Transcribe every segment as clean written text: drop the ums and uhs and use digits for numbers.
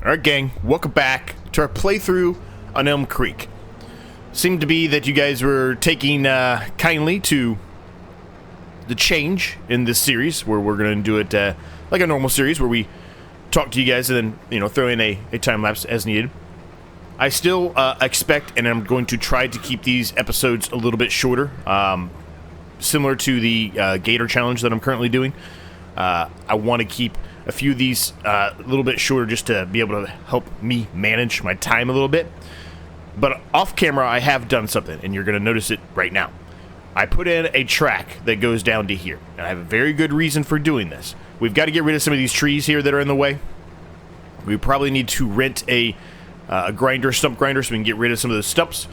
Alright gang, welcome back to our playthrough on Elmcreek. Seemed to be that you guys were taking kindly to the change in this series, where we're going to do it like a normal series, where we talk to you guys and then, you know, throw in a time-lapse as needed. I still expect, and I'm going to try to keep these episodes a little bit shorter, similar to the Gator Challenge that I'm currently doing. I want to keep a few of these a little bit shorter just to be able to help me manage my time a little bit. But off camera, I have done something, and you're going to notice it right now. I put in a track that goes down to here, and I have a very good reason for doing this. We've got to get rid of some of these trees here that are in the way. We probably need to rent a stump grinder, so we can get rid of some of those stumps,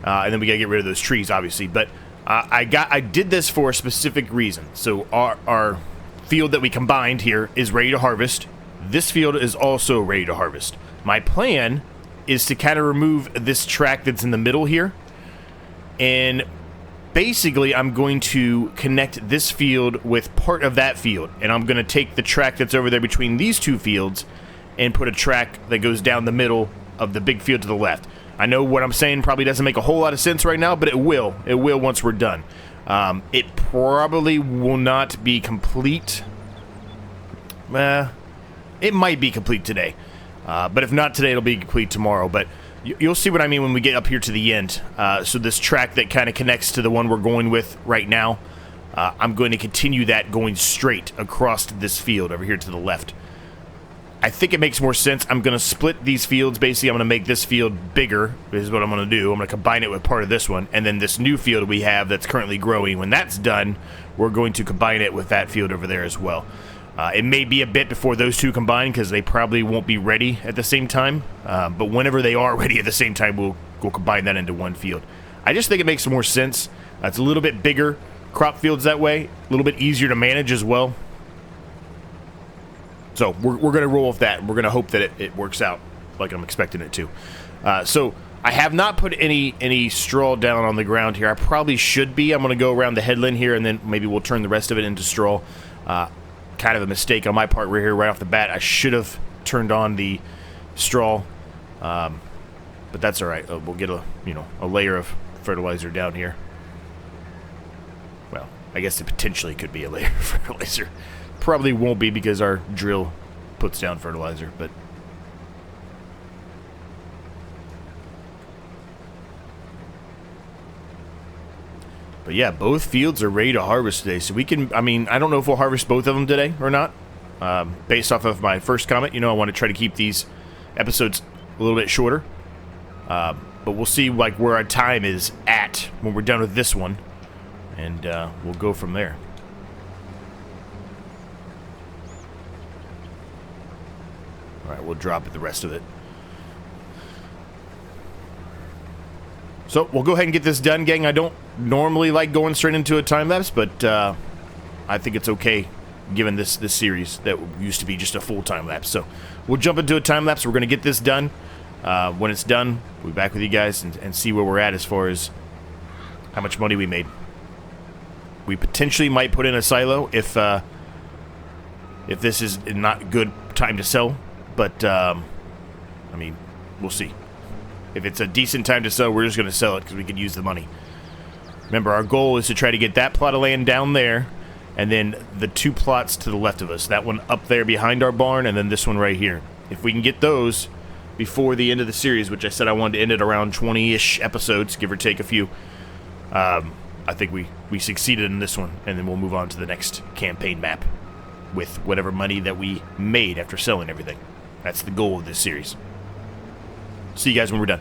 and then we got to get rid of those trees, obviously. But I did this for a specific reason. So our field that we combined here is ready to harvest. This field is also ready to harvest. My plan is to kind of remove this track that's in the middle here, and basically I'm going to connect this field with part of that field, and I'm going to take the track that's over there between these two fields and put a track that goes down the middle of the big field to the left. I know what I'm saying probably doesn't make a whole lot of sense right now, but it will. It will once we're done. It probably will not be complete. It might be complete today. But if not today, it'll be complete tomorrow. But you'll see what I mean when we get up here to the end. So this track that kind of connects to the one we're going with right now, I'm going to continue that going straight across this field over here to the left. I think it makes more sense. I'm going to split these fields. Basically, I'm going to make this field bigger, is what I'm going to do. I'm going to combine it with part of this one, and then this new field we have that's currently growing, when that's done, we're going to combine it with that field over there as well. It may be a bit before those two combine, because they probably won't be ready at the same time, but whenever they are ready at the same time, we'll combine that into one field. I just think it makes more sense. It's a little bit bigger crop fields that way, a little bit easier to manage as well. So we're going to roll with that. We're going to hope that it works out like I'm expecting it to. So I have not put any straw down on the ground here. I probably should be. I'm going to go around the headland here, and then maybe we'll turn the rest of it into straw. Kind of a mistake on my part right here, right off the bat. I should have turned on the straw, but that's all right. We'll get a layer of fertilizer down here. Well, I guess it potentially could be a layer of fertilizer. Probably won't be because our drill puts down fertilizer, but yeah, both fields are ready to harvest today, so we can, I don't know if we'll harvest both of them today or not. Based off of my first comment, I want to try to keep these episodes a little bit shorter, but we'll see like where our time is at when we're done with this one, and we'll go from there. Alright, we'll drop the rest of it. So, we'll go ahead and get this done, gang. I don't normally like going straight into a time-lapse, but I think it's okay given this series that used to be just a full time-lapse. So, we'll jump into a time-lapse. We're going to get this done. When it's done, we'll be back with you guys and see where we're at as far as how much money we made. We potentially might put in a silo if this is not good time to sell. But, we'll see. If it's a decent time to sell, we're just going to sell it because we could use the money. Remember, our goal is to try to get that plot of land down there, and then the two plots to the left of us. That one up there behind our barn, and then this one right here. If we can get those before the end of the series, which I said I wanted to end at around 20-ish episodes, give or take a few, I think we succeeded in this one, and then we'll move on to the next campaign map with whatever money that we made after selling everything. That's the goal of this series. See you guys when we're done.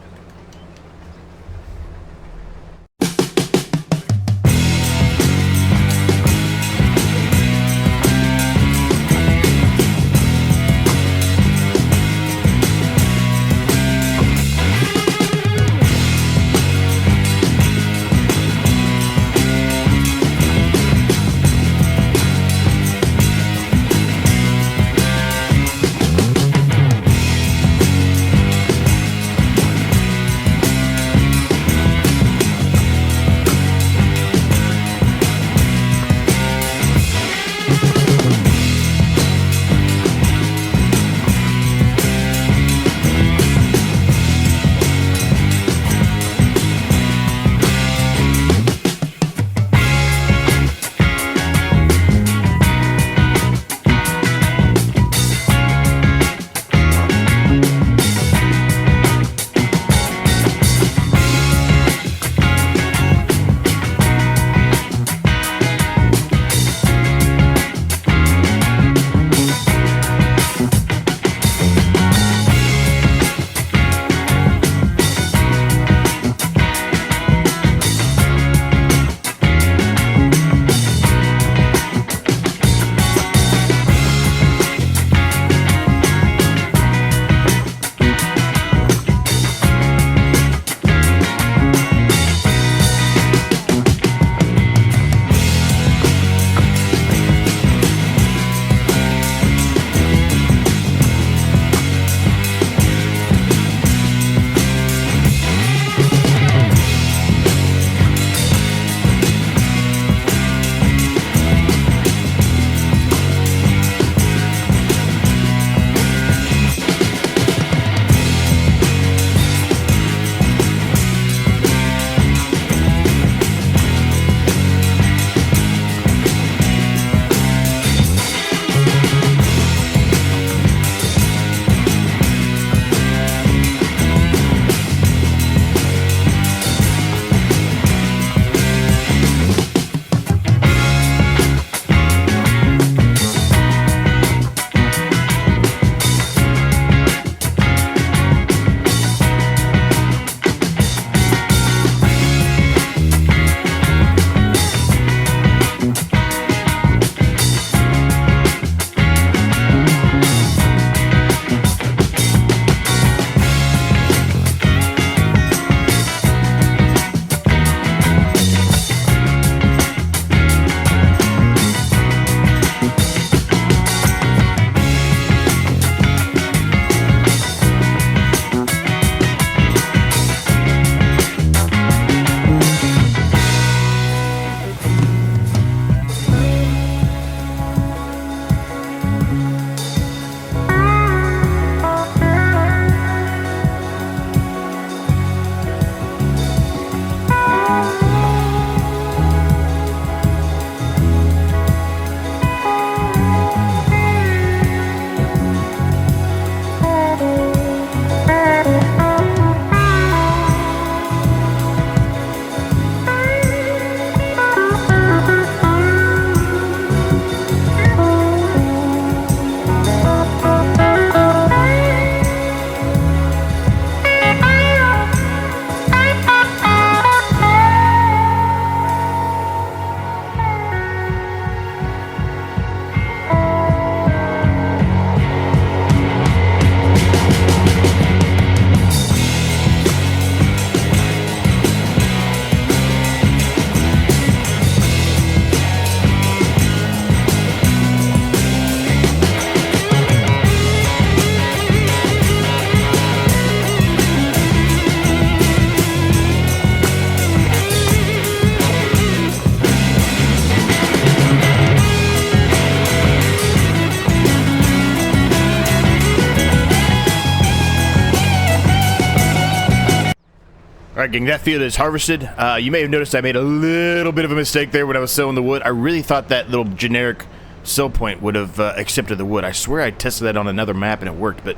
Alright, gang, that field is harvested. You may have noticed I made a little bit of a mistake there when I was sowing the wood. I really thought that little generic sell point would have accepted the wood. I swear I tested that on another map and it worked, but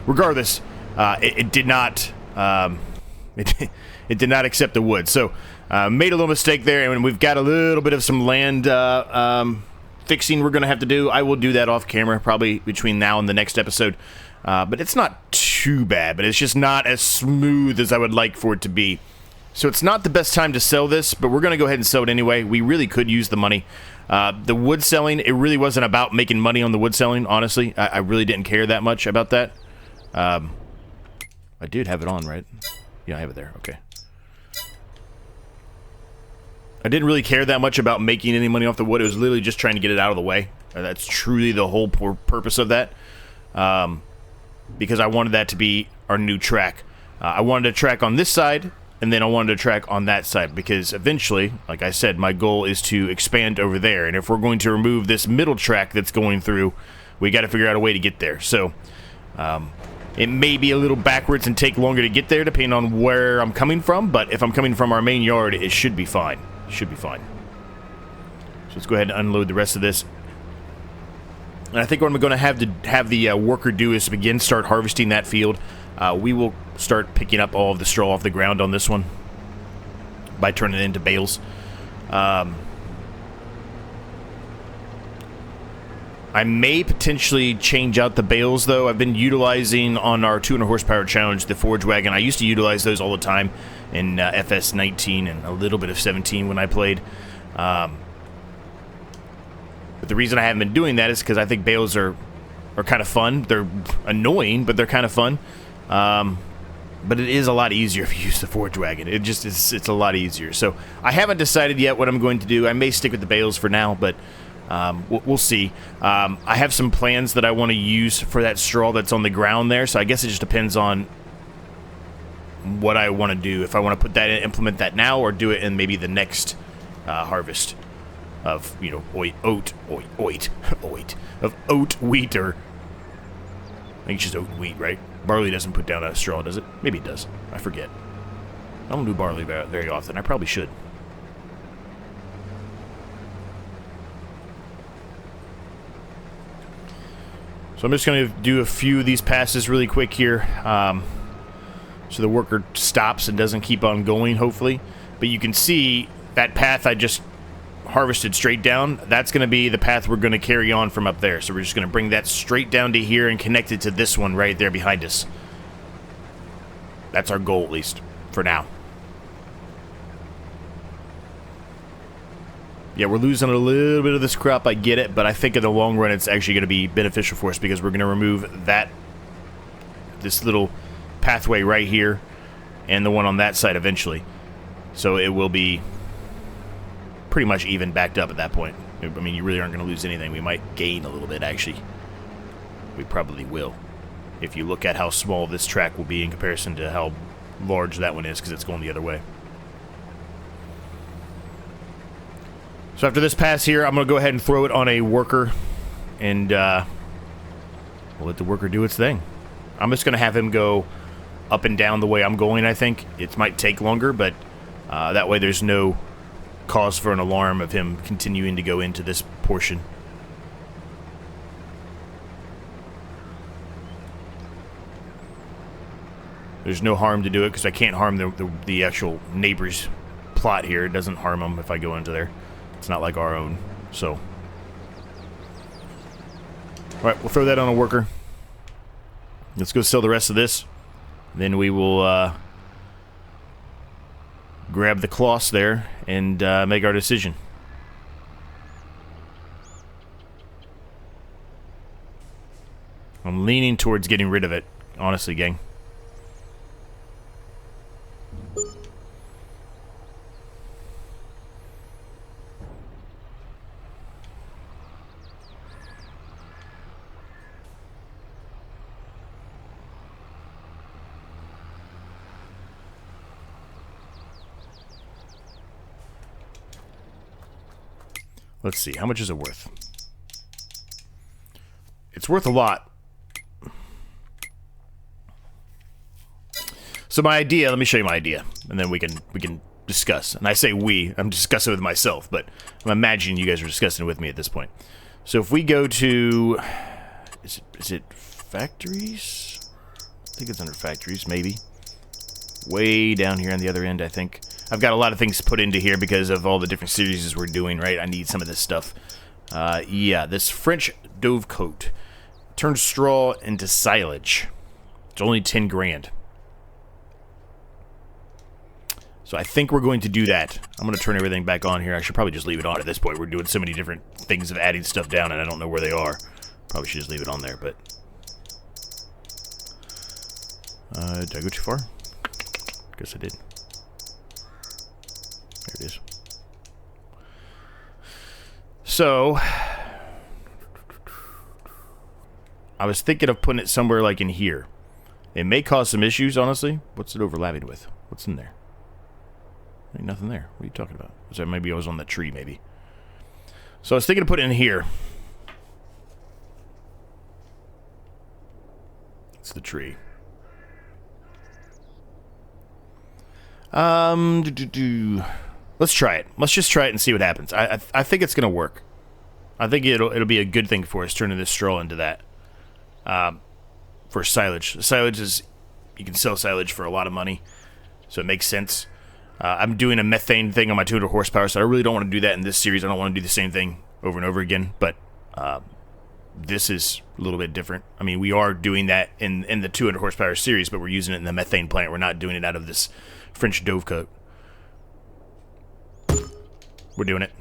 regardless, it did not. It did not accept the wood. So, made a little mistake there, and we've got a little bit of some land fixing we're going to have to do. I will do that off camera, probably between now and the next episode. But it's not too bad, but it's just not as smooth as I would like for it to be. So it's not the best time to sell this, but we're going to go ahead and sell it anyway. We really could use the money. The wood selling, it really wasn't about making money on the wood selling, honestly. I really didn't care that much about that. I did have it on, right? Yeah, I have it there. Okay. I didn't really care that much about making any money off the wood. It was literally just trying to get it out of the way. That's truly the whole purpose of that. Because I wanted that to be our new track. I wanted a track on this side, and then I wanted a track on that side, because eventually, like I said, my goal is to expand over there, and if we're going to remove this middle track that's going through, we got to figure out a way to get there. So, it may be a little backwards and take longer to get there, depending on where I'm coming from, but if I'm coming from our main yard, it should be fine. It should be fine. So let's go ahead and unload the rest of this. And I think what I'm going to have the worker do is start harvesting that field. We will start picking up all of the straw off the ground on this one by turning it into bales. I may potentially change out the bales, though. I've been utilizing on our 200 horsepower challenge the forge wagon. I used to utilize those all the time in FS19 and a little bit of 17 when I played. But the reason I haven't been doing that is because I think bales are kind of fun. They're annoying, but they're kind of fun. But it is a lot easier if you use the forge wagon. It's a lot easier. So I haven't decided yet what I'm going to do. I may stick with the bales for now, but we'll see. I have some plans that I want to use for that straw that's on the ground there. So I guess it just depends on what I want to do. If I want to put that in, implement that now, or do it in maybe the next harvest of, you know, oat, wheat, or I think it's just oat and wheat, right? Barley doesn't put down a straw, does it? Maybe it does. I forget. I don't do barley very often. I probably should. So I'm just going to do a few of these passes really quick here, so the worker stops and doesn't keep on going, hopefully. But you can see that path I just harvested straight down. That's going to be the path we're going to carry on from up there. So we're just going to bring that straight down to here and connect it to this one right there behind us. That's our goal, at least, for now. Yeah, we're losing a little bit of this crop, I get it, but I think in the long run it's actually going to be beneficial for us, because we're going to remove this little pathway right here and the one on that side eventually. So it will be pretty much even backed up at that point. I mean, you really aren't going to lose anything. We might gain a little bit, actually. We probably will, if you look at how small this track will be in comparison to how large that one is, because it's going the other way. So after this pass here, I'm going to go ahead and throw it on a worker, and we'll let the worker do its thing. I'm just going to have him go up and down the way I'm going, I think. It might take longer, but that way there's no cause for an alarm of him continuing to go into this portion. There's no harm to do it, because I can't harm the actual neighbor's plot here. It doesn't harm them if I go into there. It's not like our own, so. Alright, we'll throw that on a worker. Let's go sell the rest of this. Then we will grab the cloths there and make our decision. I'm leaning towards getting rid of it, honestly, gang. Let's see, how much is it worth? It's worth a lot. So my idea, let me show you my idea, and then we can discuss. And I say we, I'm discussing with myself, but I'm imagining you guys are discussing with me at this point. So if we go to, is it factories? I think it's under factories, maybe. Way down here on the other end, I think. I've got a lot of things put into here because of all the different series we're doing, right? I need some of this stuff. Yeah, this French dovecote turns straw into silage. It's only 10 grand. So I think we're going to do that. I'm going to turn everything back on here. I should probably just leave it on at this point. We're doing so many different things of adding stuff down, and I don't know where they are. Probably should just leave it on there, but... did I go too far? Guess I did. There it is. So... I was thinking of putting it somewhere like in here. It may cause some issues, honestly. What's it overlapping with? What's in there? Ain't nothing there. What are you talking about? Was that maybe I was on the tree, maybe. So I was thinking of putting it in here. It's the tree. Let's try it. Let's just try it and see what happens. I think it's gonna work. I think it'll be a good thing for us, turning this straw into that. For silage. Silage is, you can sell silage for a lot of money, so it makes sense. I'm doing a methane thing on my 200 horsepower, so I really don't want to do that in this series. I don't want to do the same thing over and over again, but this is a little bit different. I mean, we are doing that in the 200 horsepower series, but we're using it in the methane plant. We're not doing it out of this French dovecote. We're doing it.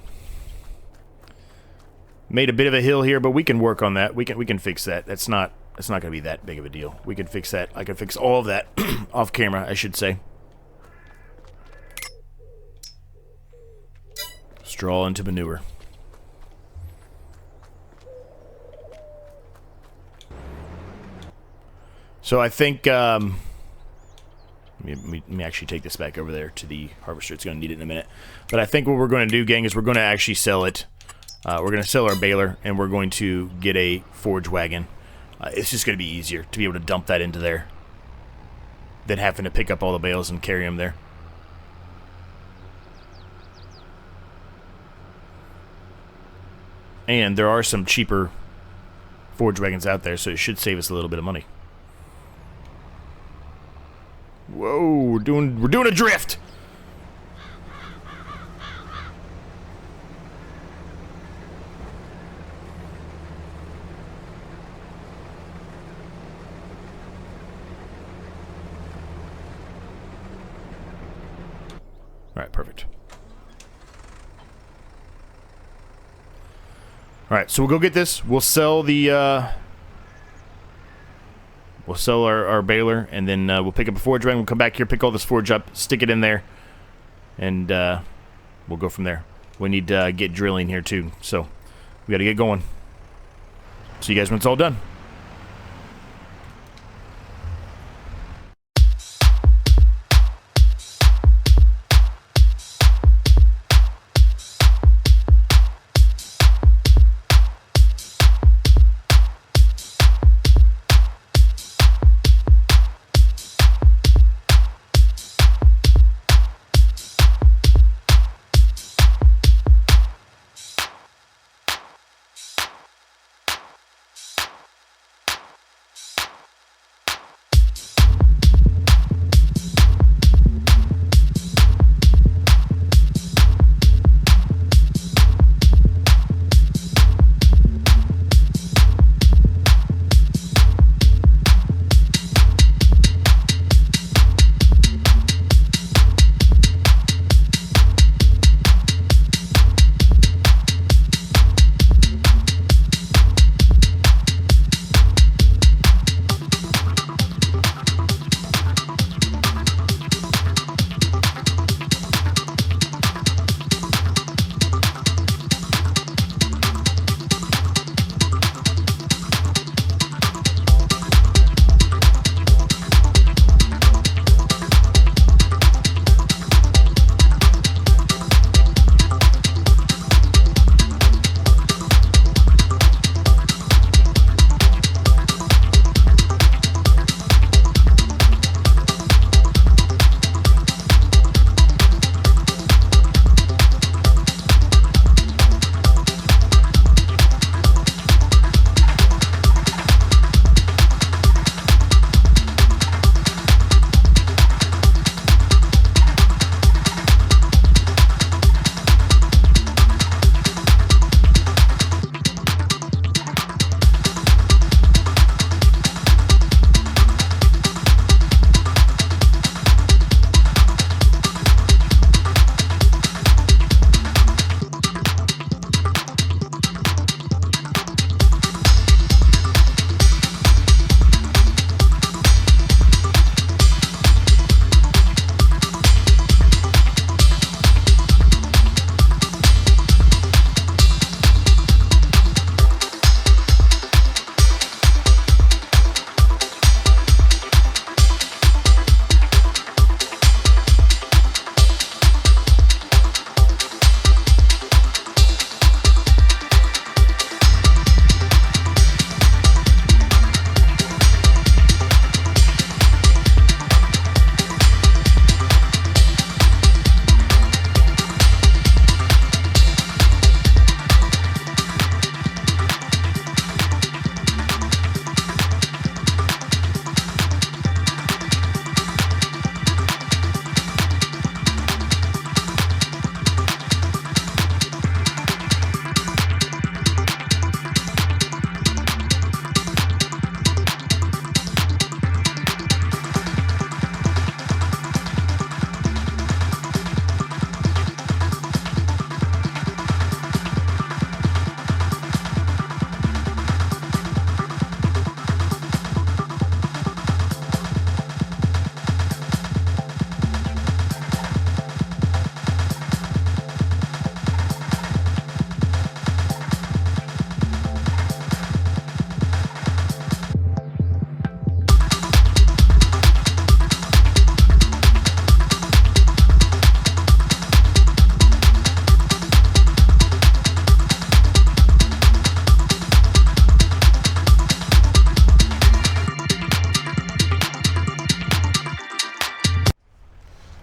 Made a bit of a hill here, but we can work on that. We can fix that. It's not going to be that big of a deal. We can fix that. I can fix all of that off camera, I should say. Straw into manure. So I think, let me actually take this back over there to the harvester. It's going to need it in a minute. But I think what we're going to do, gang, is we're going to actually sell it. We're going to sell our baler, and we're going to get a forage wagon. It's just going to be easier to be able to dump that into there than having to pick up all the bales and carry them there. And there are some cheaper forage wagons out there, so it should save us a little bit of money. Whoa, we're doing a drift. All right, perfect. All right, so we'll go get this. We'll sell the we'll sell our baler, and then we'll pick up a forage wagon. We'll come back here, pick all this forage up, stick it in there, and we'll go from there. We need to get drilling here too, so we got to get going. See you guys when it's all done.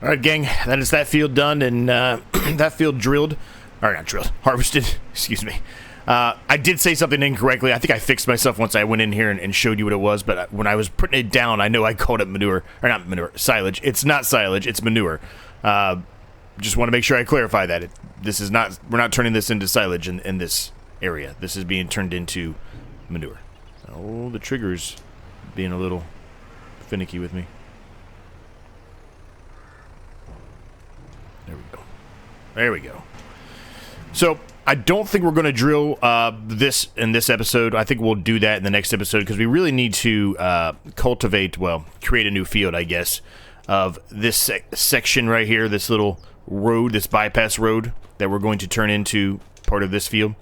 All right, gang, that is that field done and that field drilled. Or not drilled, harvested, excuse me. I did say something incorrectly. I think I fixed myself once I went in here and showed you what it was, but when I was putting it down, I know I called it manure. Or not manure, silage. It's not silage, it's manure. Just want to make sure I clarify that. This is not, we're not turning this into silage in this area. This is being turned into manure. Oh, the trigger's being a little finicky with me. There we go. There we go. So, I don't think we're going to drill this in this episode. I think we'll do that in the next episode because we really need to cultivate, well, create a new field, I guess, of this section right here, this little road, this bypass road that we're going to turn into part of this field.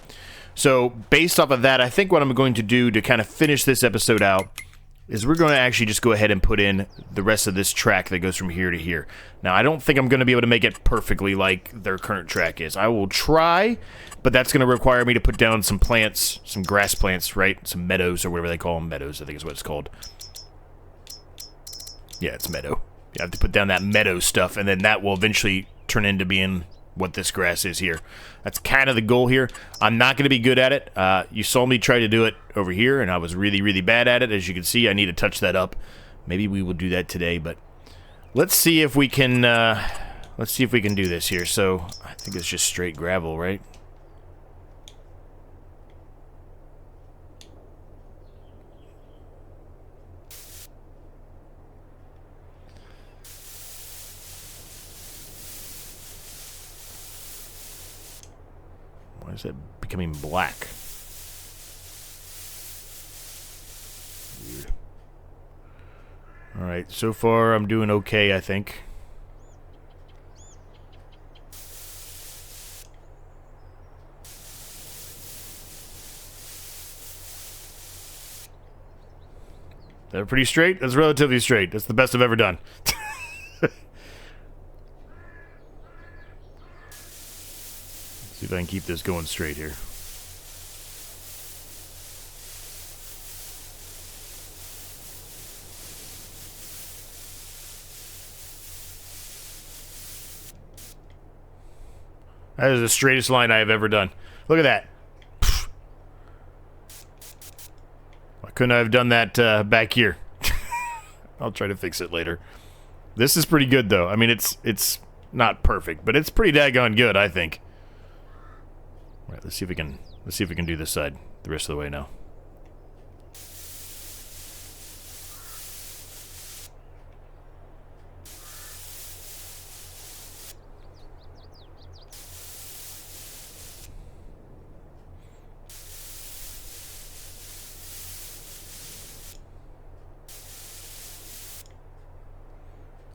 So, based off of that, I think what I'm going to do to kind of finish this episode out is we're going to actually just go ahead and put in the rest of this track that goes from here to here. Now, I don't think I'm going to be able to make it perfectly like their current track is. I will try, but that's going to require me to put down some plants, some grass plants, right? Some meadows, or whatever they call them. Meadows, I think is what it's called. Yeah, it's meadow. You have to put down that meadow stuff, and then that will eventually turn into being what this grass is here. That's kind of the goal here. I'm not going to be good at it. You saw me try to do it over here, and I was really, really bad at it. As you can see, I need to touch that up. Maybe we will do that today, but let's see if we can. Let's see if we can do this here. So I think it's just straight gravel, right? Why is that becoming black? Weird. Alright, so far I'm doing okay, I think. They're pretty straight? That's relatively straight. That's the best I've ever done. See if I can keep this going straight here. That is the straightest line I have ever done. Look at that. Why couldn't I have done that back here? I'll try to fix it later. This is pretty good though. I mean, it's not perfect, but it's pretty daggone good, I think. All right, let's see if we can do this side the rest of the way now.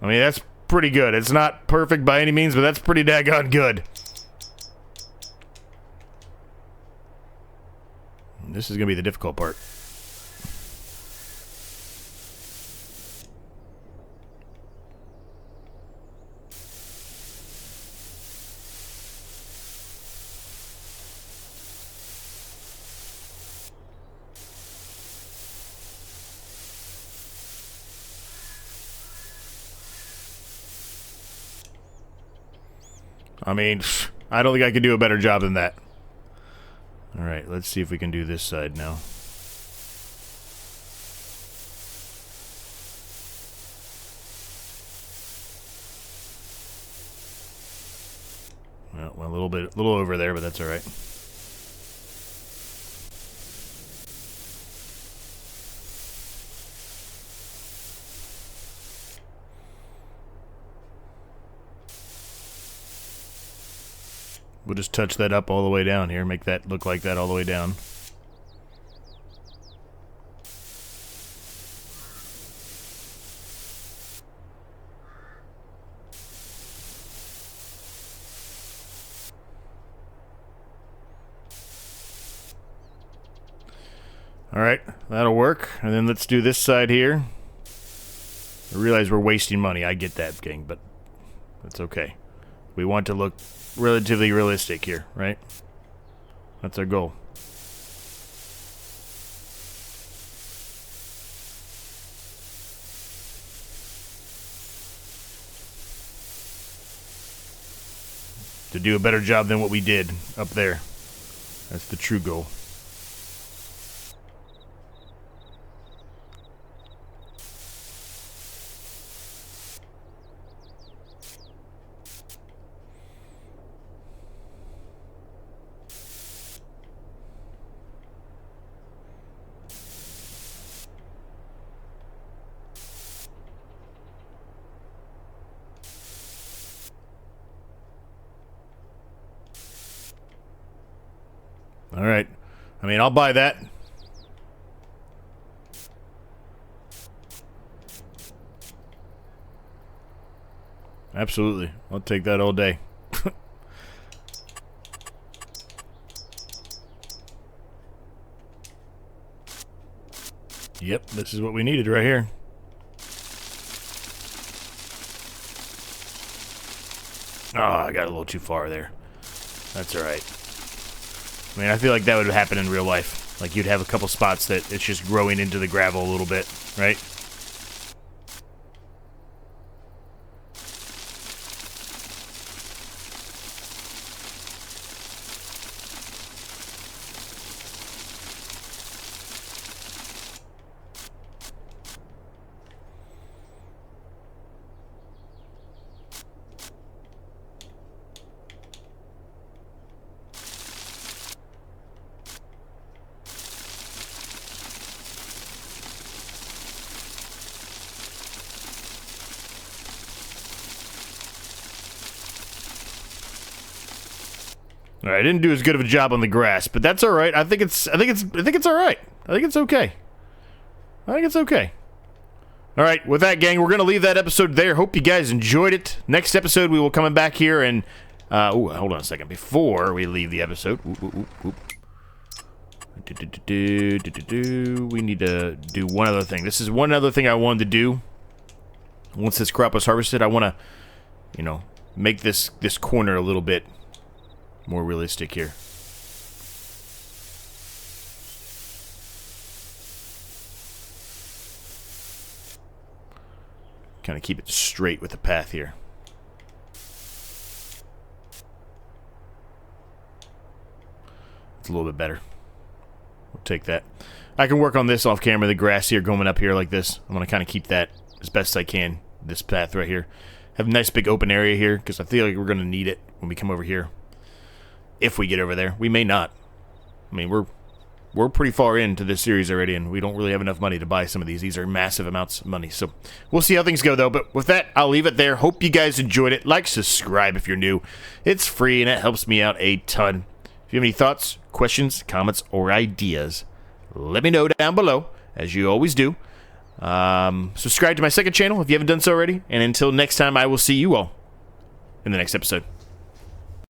I mean, that's pretty good. It's not perfect by any means, but that's pretty daggone good. This is going to be the difficult part. I mean, I don't think I could do a better job than that. Alright, let's see if we can do this side now. Well, a little over there, but that's alright. We'll just touch that up all the way down here, make that look like that all the way down. Alright, that'll work. And then let's do this side here. I realize we're wasting money, I get that, gang, but that's okay. We want to look relatively realistic here, right? That's our goal. To do a better job than what we did up there. That's the true goal. All right. I mean, I'll buy that. Absolutely. I'll take that all day. Yep, this is what we needed right here. Oh, I got a little too far there. That's all right. I mean, I feel like that would happen in real life. Like, you'd have a couple spots that it's just growing into the gravel a little bit, right? All right, I didn't do as good of a job on the grass, but that's all right. I think it's all right. I think it's okay. I think it's okay. All right, with that, gang, we're gonna leave that episode there. Hope you guys enjoyed it. Next episode, we will come back here and hold on a second before we leave the episode. We need to do one other thing. This is one other thing I wanted to do. Once this crop was harvested, I want to, you know, make this corner a little bit more realistic here. Kind of keep it straight with the path here. It's a little bit better. We'll take that. I can work on this off camera, the grass here going up here like this. I'm going to kind of keep that as best I can, this path right here. Have a nice big open area here because I feel like we're going to need it when we come over here. If we get over there. We may not. I mean, we're pretty far into this series already, and we don't really have enough money to buy some of these. These are massive amounts of money. So we'll see how things go, though. But with that, I'll leave it there. Hope you guys enjoyed it. Like, subscribe if you're new. It's free, and it helps me out a ton. If you have any thoughts, questions, comments, or ideas, let me know down below, as you always do. Subscribe to my second channel if you haven't done so already. And until next time, I will see you all in the next episode.